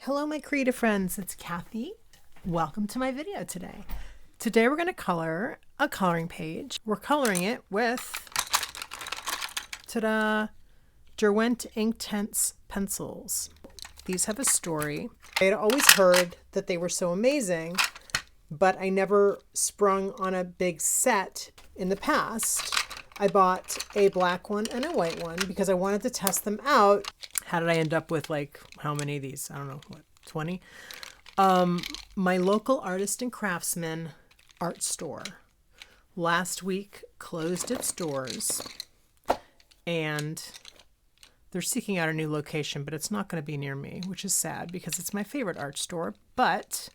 Hello my creative friends, it's Kathy. Welcome to my video today. Today we're going to color a coloring page. We're coloring it with, ta-da, Derwent Inktense pencils. These have a story. I had always heard that they were so amazing, but I never sprung on a big set in the past. I bought a black one and a white one because I wanted to test them out. How did I end up with like, how many of these? I don't know, what, 20? My local artist and craftsman art store last week closed its doors and they're seeking out a new location, but it's not going to be near me, which is sad because it's my favorite art store. But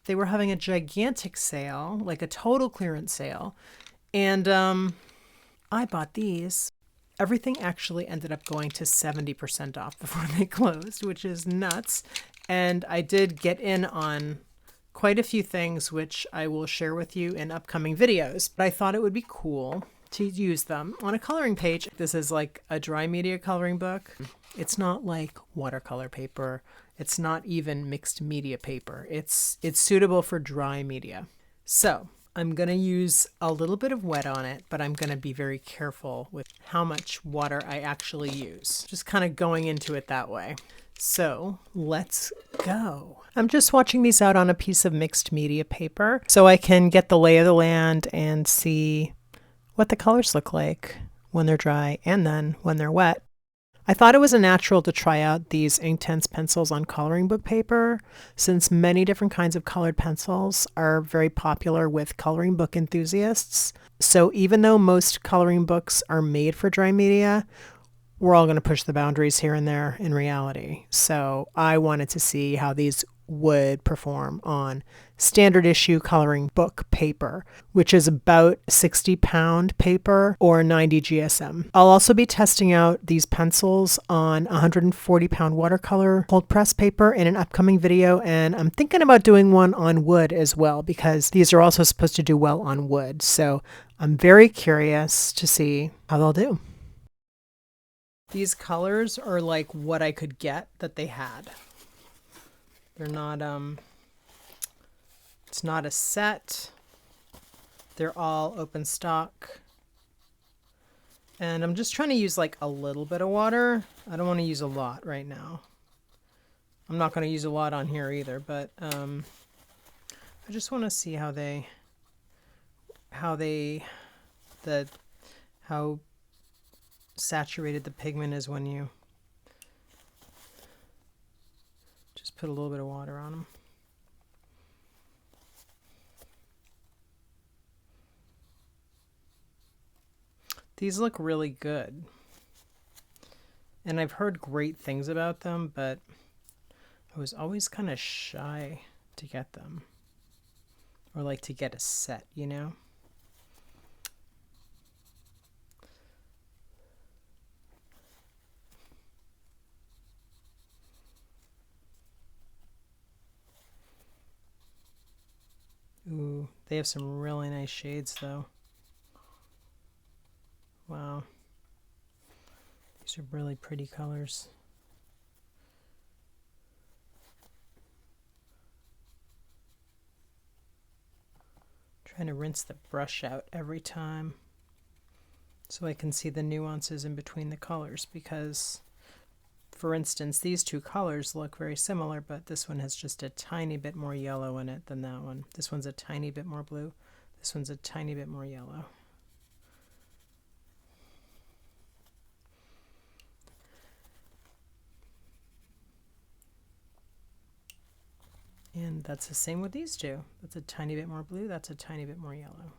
they were having a gigantic sale, like a total clearance sale. And I bought these. Everything actually ended up going to 70% off before they closed, which is nuts. And I did get in on quite a few things, which I will share with you in upcoming videos. But I thought it would be cool to use them on a coloring page. This is like a dry media coloring book. It's not like watercolor paper. It's not even mixed media paper. It's suitable for dry media. So I'm going to use a little bit of wet on it, but I'm going to be very careful with how much water I actually use. Just kind of going into it that way. So let's go. I'm just swatching these out on a piece of mixed media paper so I can get the lay of the land and see what the colors look like when they're dry and then when they're wet. I thought it was a natural to try out these Inktense pencils on coloring book paper, since many different kinds of colored pencils are very popular with coloring book enthusiasts. So even though most coloring books are made for dry media, we're all going to push the boundaries here and there in reality. So I wanted to see how these would perform on standard issue coloring book paper, which is about 60-pound paper or 90 GSM. I'll also be testing out these pencils on 140-pound watercolor cold press paper in an upcoming video, and I'm thinking about doing one on wood as well because these are also supposed to do well on wood. So I'm very curious to see how they'll do. These colors are like what I could get that they had. They're not, it's not a set. They're all open stock. And I'm just trying to use like a little bit of water. I don't want to use a lot right now. I'm not going to use a lot on here either, but I just want to see how saturated the pigment is when you just put a little bit of water on them. These look really good. And I've heard great things about them, but I was always kind of shy to get them. Or like to get a set, you know? Ooh, they have some really nice shades though. Wow. These are really pretty colors. Trying to rinse the brush out every time so I can see the nuances in between the colors, because for instance, these two colors look very similar, but this one has just a tiny bit more yellow in it than that one. This one's a tiny bit more blue. This one's a tiny bit more yellow. And that's the same with these two. That's a tiny bit more blue. That's a tiny bit more yellow.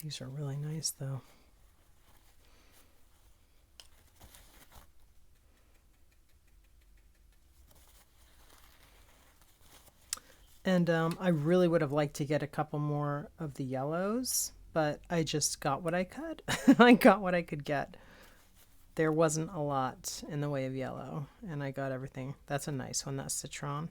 These are really nice though. And I really would have liked to get a couple more of the yellows, but I just got what I could. I got what I could get. There wasn't a lot in the way of yellow, and I got everything. That's a nice one, that citron.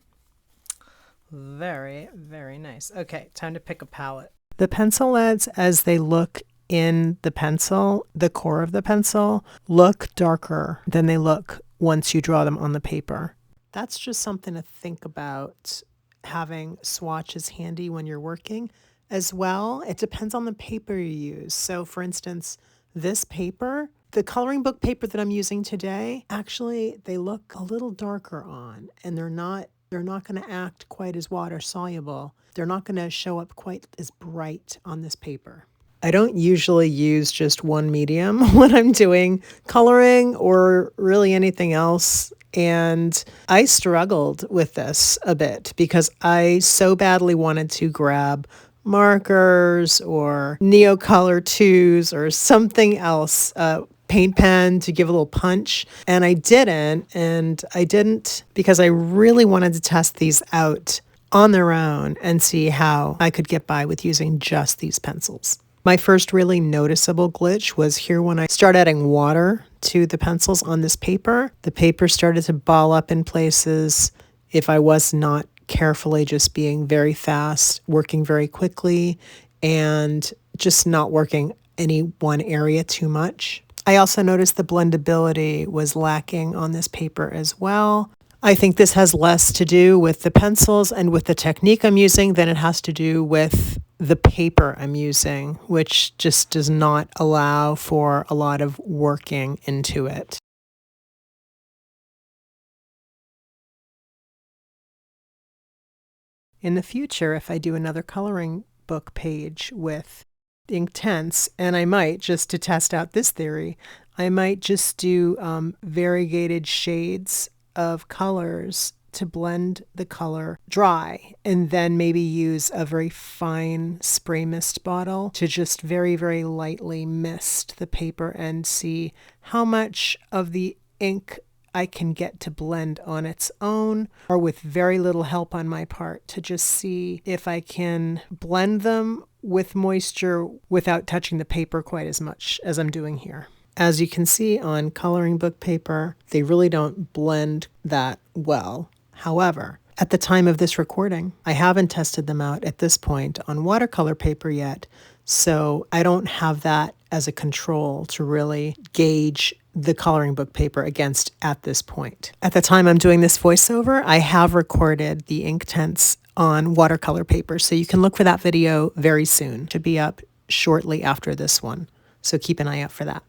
Very, very nice. Okay, time to pick a palette. The pencil leads as they look in the pencil, the core of the pencil, look darker than they look once you draw them on the paper. That's just something to think about, having swatches handy when you're working. As well, it depends on the paper you use. So for instance, this paper, the coloring book paper that I'm using today, actually they look a little darker on, and they're not going to act quite as water soluble. They're not going to show up quite as bright on this paper. I don't usually use just one medium when I'm doing coloring or really anything else. And I struggled with this a bit because I so badly wanted to grab markers or Neocolor 2s or something else, paint pen to give a little punch. And I didn't because I really wanted to test these out on their own and see how I could get by with using just these pencils. My first really noticeable glitch was here when I started adding water to the pencils on this paper. The paper started to ball up in places if I was not carefully just being very fast, working very quickly, and just not working any one area too much. I also noticed the blendability was lacking on this paper as well. I think this has less to do with the pencils and with the technique I'm using than it has to do with the paper I'm using, which just does not allow for a lot of working into it. In the future, if I do another coloring book page with Inktense, and I might, just to test out this theory, I might just do variegated shades of colors to blend the color dry, and then maybe use a very fine spray mist bottle to just very, very lightly mist the paper and see how much of the ink I can get to blend on its own, or with very little help on my part, to just see if I can blend them with moisture without touching the paper quite as much as I'm doing here. As you can see on coloring book paper, they really don't blend that well. However, at the time of this recording, I haven't tested them out at this point on watercolor paper yet, so I don't have that as a control to really gauge the coloring book paper against at this point. At the time I'm doing this voiceover, I have recorded the Inktense on watercolor paper, so you can look for that video very soon. It should be up shortly after this one, so keep an eye out for that.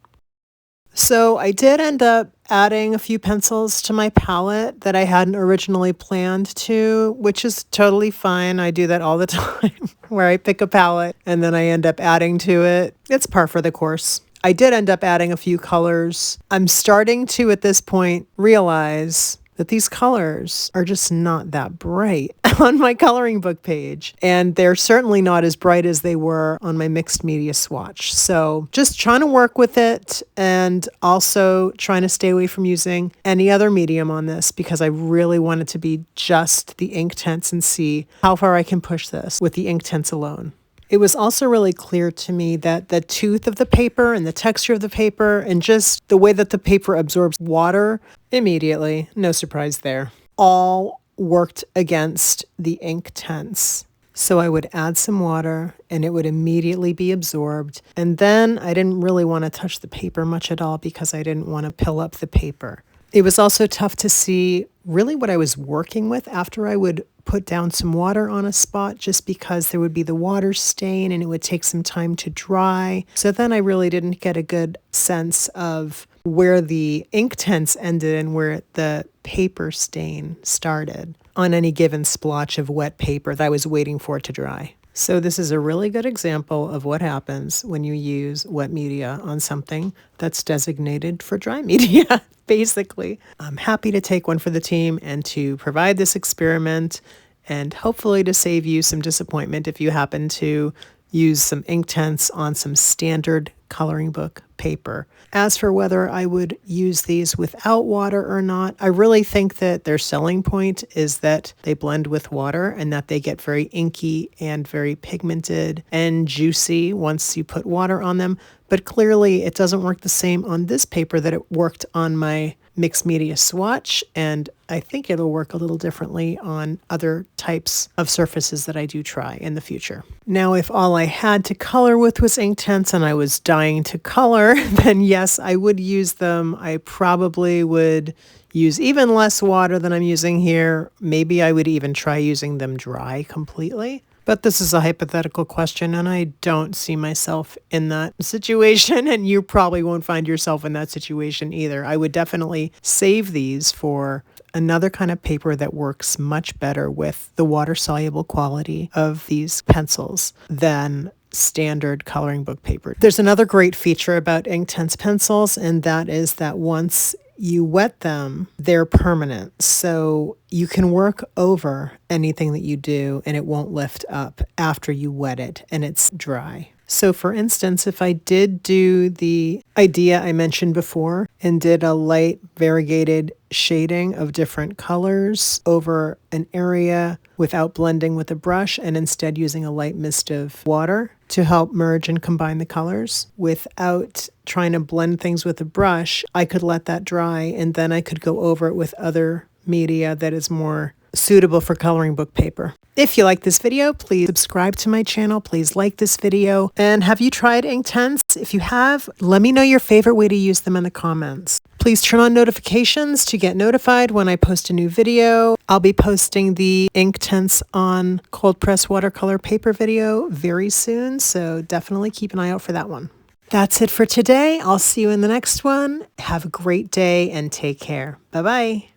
So I did end up adding a few pencils to my palette that I hadn't originally planned to, which is totally fine. I do that all the time where I pick a palette and then I end up adding to it. It's par for the course. I did end up adding a few colors. I'm starting to, at this point, realize that these colors are just not that bright on my coloring book page. And they're certainly not as bright as they were on my mixed media swatch. So just trying to work with it, and also trying to stay away from using any other medium on this, because I really want it to be just the Inktense and see how far I can push this with the Inktense alone. It was also really clear to me that the tooth of the paper and the texture of the paper and just the way that the paper absorbs water immediately, no surprise there, all worked against the Inktense. So I would add some water and it would immediately be absorbed. And then I didn't really want to touch the paper much at all because I didn't want to pill up the paper. It was also tough to see really what I was working with after I would put down some water on a spot, just because there would be the water stain and it would take some time to dry. So then I really didn't get a good sense of where the Inktense ended and where the paper stain started on any given splotch of wet paper that I was waiting for it to dry. So this is a really good example of what happens when you use wet media on something that's designated for dry media, basically. I'm happy to take one for the team and to provide this experiment, and hopefully to save you some disappointment if you happen to use some Inktense on some standard coloring book paper. As for whether I would use these without water or not, I really think that their selling point is that they blend with water and that they get very inky and very pigmented and juicy once you put water on them. But clearly it doesn't work the same on this paper that it worked on my mixed media swatch, and I think it'll work a little differently on other types of surfaces that I do try in the future. Now, if all I had to color with was Inktense and I was dying to color, then yes, I would use them. I probably would use even less water than I'm using here. Maybe I would even try using them dry completely. But this is a hypothetical question, and I don't see myself in that situation, and you probably won't find yourself in that situation either. I would definitely save these for another kind of paper that works much better with the water-soluble quality of these pencils than standard coloring book paper. There's another great feature about Inktense pencils, and that is that once you wet them, they're permanent. So you can work over anything that you do and it won't lift up after you wet it and it's dry. So for instance, if I did do the idea I mentioned before and did a light variegated shading of different colors over an area without blending with a brush and instead using a light mist of water to help merge and combine the colors without trying to blend things with a brush, I could let that dry and then I could go over it with other media that is more suitable for coloring book paper. If you like this video, please subscribe to my channel. Please like this video. And have you tried Inktense? If you have, let me know your favorite way to use them in the comments. Please turn on notifications to get notified when I post a new video. I'll be posting the Inktense on cold press watercolor paper video very soon, so definitely keep an eye out for that one. That's it for today. I'll see you in the next one. Have a great day and take care. Bye-bye.